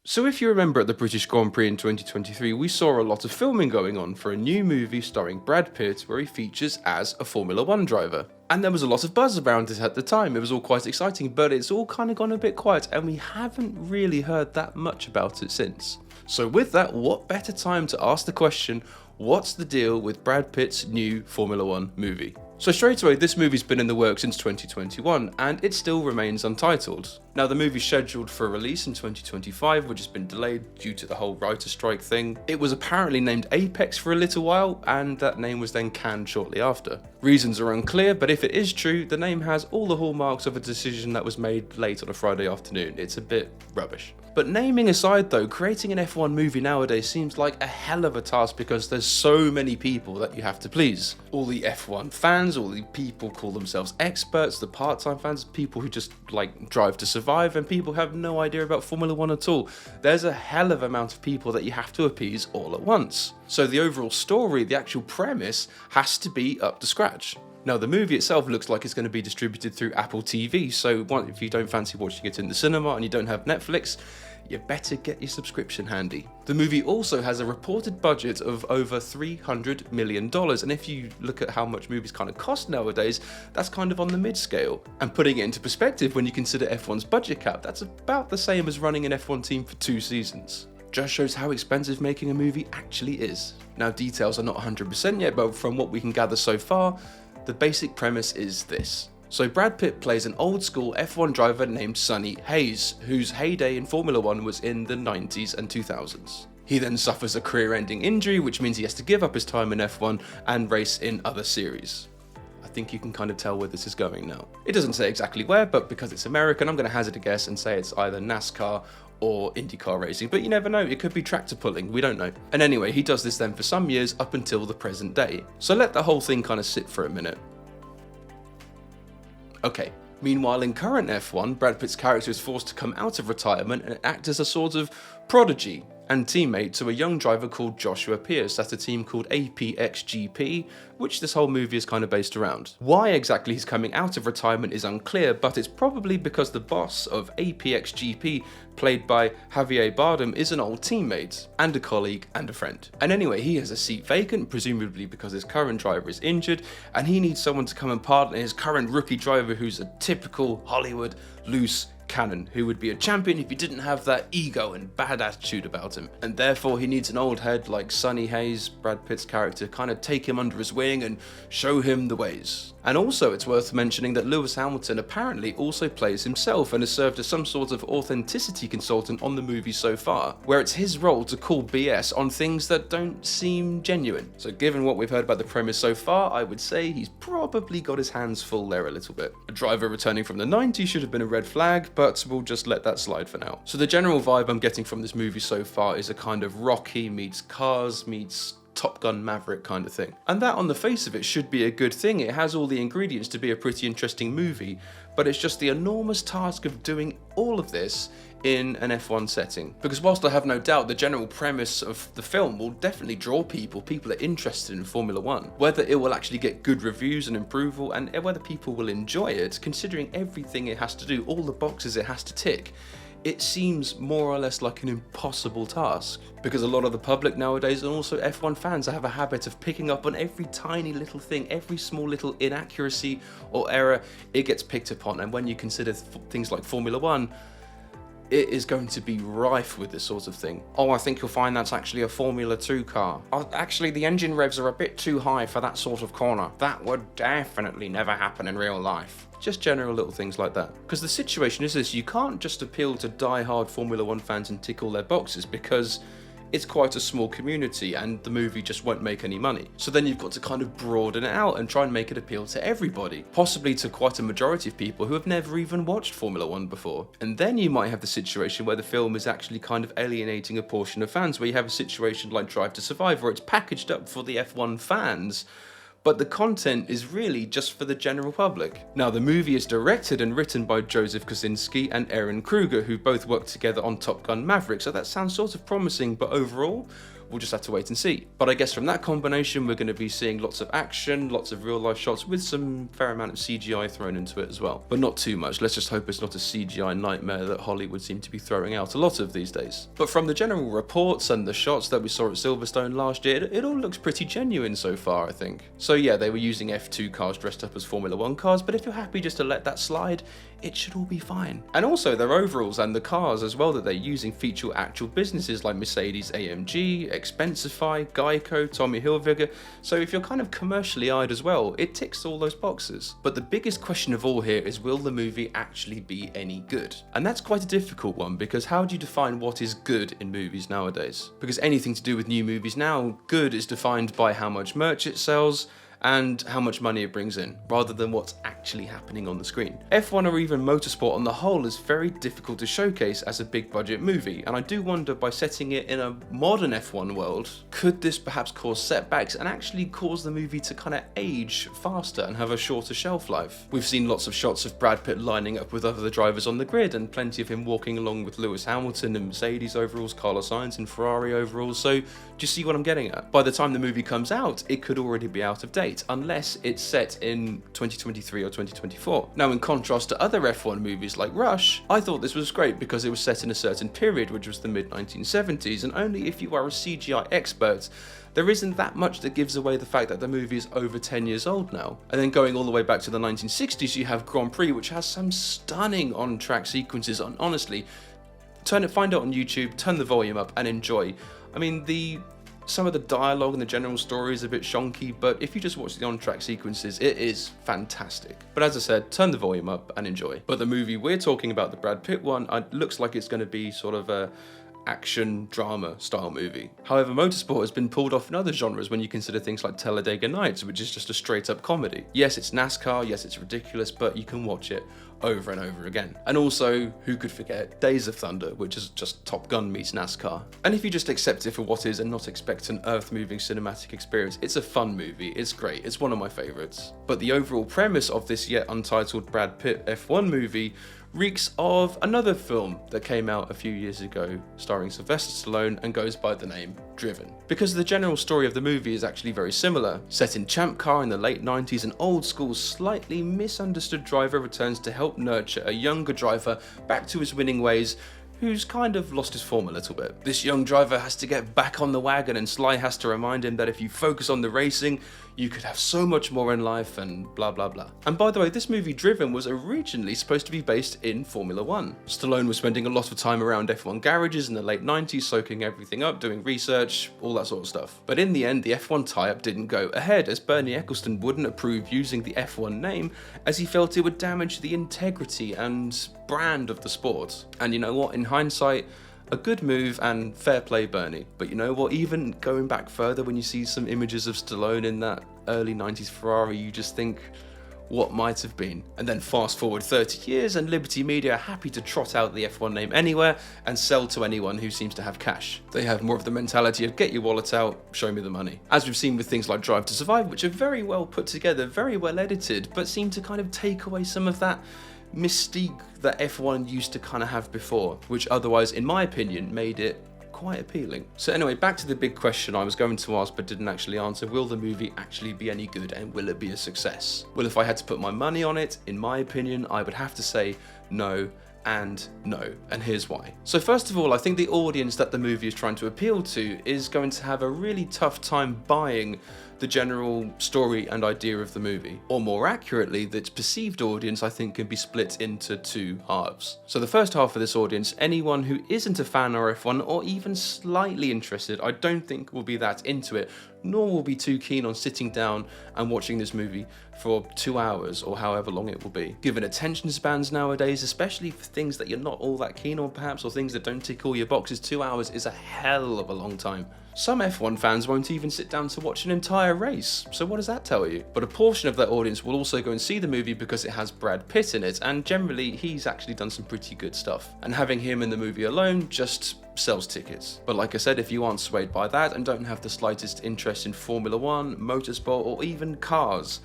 So if you remember at the British Grand Prix in 2023, we saw a lot of filming going on for a new movie starring Brad Pitt where he features as a Formula One driver. And there was a lot of buzz around it at the time, it was all quite exciting, but it's all kind of gone a bit quiet and we haven't really heard that much about it since. So with that, what better time to ask the question, what's the deal with Brad Pitt's new Formula One movie? So straight away, this movie's been in the works since 2021 and it still remains untitled. Now the movie's scheduled for release in 2025, which has been delayed due to the whole writer strike thing. It was apparently named Apex for a little while and that name was then canned shortly after. Reasons are unclear, but if it is true, the name has all the hallmarks of a decision that was made late on a Friday afternoon. It's a bit rubbish. But naming aside though, creating an F1 movie nowadays seems like a hell of a task because there's so many people that you have to please. All the F1 fans, all the people call themselves experts, the part-time fans, people who just like drive to survive, and people who have no idea about Formula One at all. There's a hell of amount of people that you have to appease all at once. So the overall story, the actual premise, has to be up to scratch. Now the movie itself looks like it's going to be distributed through Apple TV, so if you don't fancy watching it in the cinema and you don't have Netflix, you better get your subscription handy. The movie also has a reported budget of over $300 million, and if you look at how much movies kind of cost nowadays, that's kind of on the mid-scale. And putting it into perspective, when you consider F1's budget cap, that's about the same as running an F1 team for 2 seasons. Just shows how expensive making a movie actually is. Now details are not 100% yet, but from what we can gather so far, the basic premise is this. So Brad Pitt plays an old school F1 driver named Sonny Hayes, whose heyday in Formula One was in the 90s and 2000s. He then suffers a career-ending injury, which means he has to give up his time in F1 and race in other series. I think you can kind of tell where this is going now. It doesn't say exactly where, but because it's American, I'm going to hazard a guess and say it's either NASCAR or IndyCar racing, but you never know, it could be tractor pulling, we don't know. And anyway, he does this then for some years up until the present day. So let the whole thing kind of sit for a minute. Okay, meanwhile in current F1, Brad Pitt's character is forced to come out of retirement and act as a sort of prodigy and teammate to a young driver called Joshua Pierce at a team called APXGP, which this whole movie is kind of based around. Why exactly he's coming out of retirement is unclear, but it's probably because the boss of APXGP, played by Javier Bardem, is an old teammate, and a colleague, and a friend. And anyway, he has a seat vacant, presumably because his current driver is injured, and he needs someone to come and partner his current rookie driver who's a typical Hollywood loose cannon, who would be a champion if he didn't have that ego and bad attitude about him. And therefore he needs an old head like Sonny Hayes, Brad Pitt's character, kind of take him under his wing and show him the ways. And also it's worth mentioning that Lewis Hamilton apparently also plays himself and has served as some sort of authenticity consultant on the movie so far, where it's his role to call BS on things that don't seem genuine. So given what we've heard about the premise so far, I would say he's probably got his hands full there a little bit. A driver returning from the 90s should have been a red flag, but we'll just let that slide for now. So the general vibe I'm getting from this movie so far is a kind of Rocky meets Cars meets Top Gun Maverick kind of thing. And that on the face of it should be a good thing. It has all the ingredients to be a pretty interesting movie, but it's just the enormous task of doing all of this in an F1 setting. Because whilst I have no doubt the general premise of the film will definitely draw people are interested in Formula One. Whether it will actually get good reviews and approval and whether people will enjoy it, considering everything it has to do, all the boxes it has to tick, it seems more or less like an impossible task. Because a lot of the public nowadays and also F1 fans have a habit of picking up on every tiny little thing, every small little inaccuracy or error, it gets picked upon. And when you consider things like Formula One, it is going to be rife with this sort of thing. Oh, I think you'll find that's actually a Formula 2 car. Oh, actually, the engine revs are a bit too high for that sort of corner. That would definitely never happen in real life. Just general little things like that. Because the situation is this, you can't just appeal to die-hard Formula 1 fans and tick all their boxes because it's quite a small community and the movie just won't make any money. So then you've got to kind of broaden it out and try and make it appeal to everybody, possibly to quite a majority of people who have never even watched Formula One before. And then you might have the situation where the film is actually kind of alienating a portion of fans, where you have a situation like Drive to Survive where it's packaged up for the F1 fans, but the content is really just for the general public. Now, the movie is directed and written by Joseph Kosinski and Aaron Kruger, who both worked together on Top Gun Maverick, so that sounds sort of promising, but overall, we'll just have to wait and see. But I guess from that combination, we're going to be seeing lots of action, lots of real life shots with some fair amount of CGI thrown into it as well. But not too much. Let's just hope it's not a CGI nightmare that Hollywood seem to be throwing out a lot of these days. But from the general reports and the shots that we saw at Silverstone last year, it all looks pretty genuine so far, I think. So yeah, they were using F2 cars dressed up as Formula 1 cars, but if you're happy just to let that slide, it should all be fine. And also their overalls and the cars as well that they're using feature actual businesses like Mercedes AMG, Expensify, Geico, Tommy Hilfiger. So if you're kind of commercially eyed as well, it ticks all those boxes. But the biggest question of all here is, will the movie actually be any good? And that's quite a difficult one, because how do you define what is good in movies nowadays? Because anything to do with new movies now, good is defined by how much merch it sells and how much money it brings in, rather than what's actually happening on the screen. F1 or even motorsport on the whole is very difficult to showcase as a big budget movie, and I do wonder, by setting it in a modern F1 world, could this perhaps cause setbacks and actually cause the movie to kind of age faster and have a shorter shelf life? We've seen lots of shots of Brad Pitt lining up with other drivers on the grid, and plenty of him walking along with Lewis Hamilton in Mercedes overalls, Carlos Sainz in Ferrari overalls, so do you see what I'm getting at? By the time the movie comes out, it could already be out of date, unless it's set in 2023 or 2024. Now, in contrast to other F1 movies like Rush, I thought this was great because it was set in a certain period, which was the mid-1970s, and only if you are a CGI expert, there isn't that much that gives away the fact that the movie is over 10 years old now. And then going all the way back to the 1960s, you have Grand Prix, which has some stunning on-track sequences, and honestly, find it on YouTube, turn the volume up and enjoy. I mean, some of the dialogue and the general story is a bit shonky, but if you just watch the on-track sequences, it is fantastic. But as I said, turn the volume up and enjoy. But the movie we're talking about, the Brad Pitt one, looks like it's going to be sort of a action drama style movie. However, motorsport has been pulled off in other genres when you consider things like Talladega Nights, which is just a straight up comedy. Yes, it's NASCAR, yes, it's ridiculous, but you can watch it over and over again. And also, who could forget Days of Thunder, which is just Top Gun meets NASCAR. And if you just accept it for what is and not expect an earth-moving cinematic experience, it's a fun movie, it's great, it's one of my favourites. But the overall premise of this yet untitled Brad Pitt F1 movie reeks of another film that came out a few years ago starring Sylvester Stallone and goes by the name Driven. Because the general story of the movie is actually very similar. Set in Champ Car in the late 90s, an old school, slightly misunderstood driver returns to help nurture a younger driver back to his winning ways, who's kind of lost his form a little bit. This young driver has to get back on the wagon, and Sly has to remind him that if you focus on the racing, you could have so much more in life, and blah blah blah. And by the way, this movie Driven was originally supposed to be based in Formula 1. Stallone was spending a lot of time around F1 garages in the late 90s, soaking everything up, doing research, all that sort of stuff. But in the end, the F1 tie-up didn't go ahead, as Bernie Ecclestone wouldn't approve using the F1 name, as he felt it would damage the integrity and brand of the sport. And you know what, in hindsight, a good move, and fair play Bernie. But you know what, even going back further, when you see some images of Stallone in that early 90s Ferrari, you just think, what might have been? And then fast forward 30 years and Liberty Media are happy to trot out the F1 name anywhere and sell to anyone who seems to have cash. They have more of the mentality of get your wallet out, show me the money. As we've seen with things like Drive to Survive, which are very well put together, very well edited, but seem to kind of take away some of that mystique that F1 used to kind of have before, which otherwise, in my opinion, made it quite appealing. So anyway, back to the big question I was going to ask but didn't actually answer. Will the movie actually be any good, and will it be a success? Well, if I had to put my money on it, in my opinion, I would have to say no and no, and here's why. So first of all, I think the audience that the movie is trying to appeal to is going to have a really tough time buying the general story and idea of the movie. Or more accurately, the perceived audience, I think, can be split into two halves. So the first half of this audience, anyone who isn't a fan of F1 or even slightly interested, I don't think will be that into it, nor will be too keen on sitting down and watching this movie for 2 hours or however long it will be. Given attention spans nowadays, especially for things that you're not all that keen on perhaps, or things that don't tick all your boxes, 2 hours is a hell of a long time. Some F1 fans won't even sit down to watch an entire race, so what does that tell you? But a portion of that audience will also go and see the movie because it has Brad Pitt in it, and generally he's actually done some pretty good stuff. And having him in the movie alone just sells tickets. But like I said, if you aren't swayed by that and don't have the slightest interest in Formula 1, motorsport, or even cars,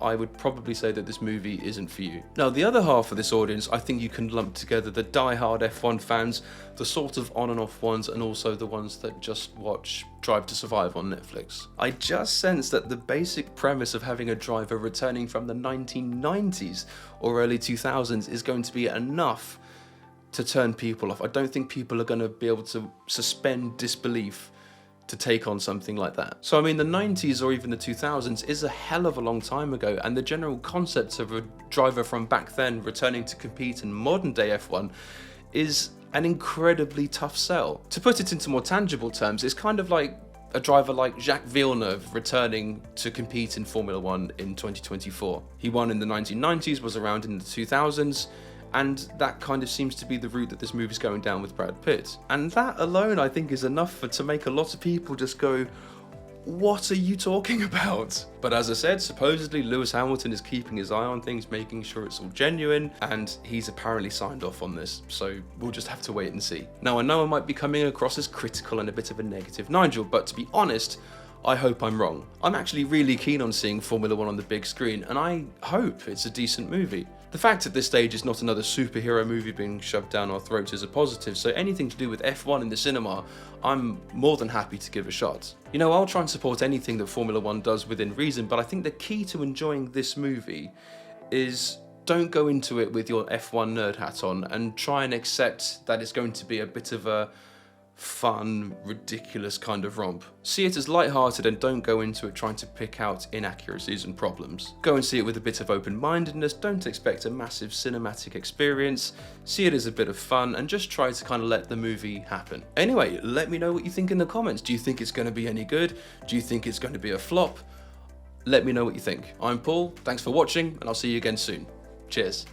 I would probably say that this movie isn't for you. Now, the other half of this audience, I think you can lump together the die-hard F1 fans, the sort of on and off ones, and also the ones that just watch Drive to Survive on Netflix. I just sense that the basic premise of having a driver returning from the 1990s or early 2000s is going to be enough to turn people off. I don't think people are going to be able to suspend disbelief to take on something like that. So I mean, the 90s or even the 2000s is a hell of a long time ago, and the general concept of a driver from back then returning to compete in modern day F1 is an incredibly tough sell. To put it into more tangible terms, it's kind of like a driver like Jacques Villeneuve returning to compete in Formula 1 in 2024. He won in the 1990s, was around in the 2000s, and that kind of seems to be the route that this movie's going down with Brad Pitt. And that alone, I think, is enough to make a lot of people just go, what are you talking about? But as I said, supposedly Lewis Hamilton is keeping his eye on things, making sure it's all genuine, and he's apparently signed off on this, so we'll just have to wait and see. Now, I know I might be coming across as critical and a bit of a negative Nigel, but to be honest, I hope I'm wrong. I'm actually really keen on seeing Formula 1 on the big screen, and I hope it's a decent movie. The fact at this stage is not another superhero movie being shoved down our throats is a positive, so anything to do with F1 in the cinema, I'm more than happy to give a shot. You know, I'll try and support anything that Formula 1 does within reason, but I think the key to enjoying this movie is don't go into it with your F1 nerd hat on and try and accept that it's going to be a bit of a fun, ridiculous kind of romp. See it as light-hearted and don't go into it trying to pick out inaccuracies and problems. Go and see it with a bit of open-mindedness, don't expect a massive cinematic experience, see it as a bit of fun and just try to kind of let the movie happen. Anyway, let me know what you think in the comments. Do you think it's going to be any good? Do you think it's going to be a flop? Let me know what you think. I'm Paul, thanks for watching, and I'll see you again soon. Cheers.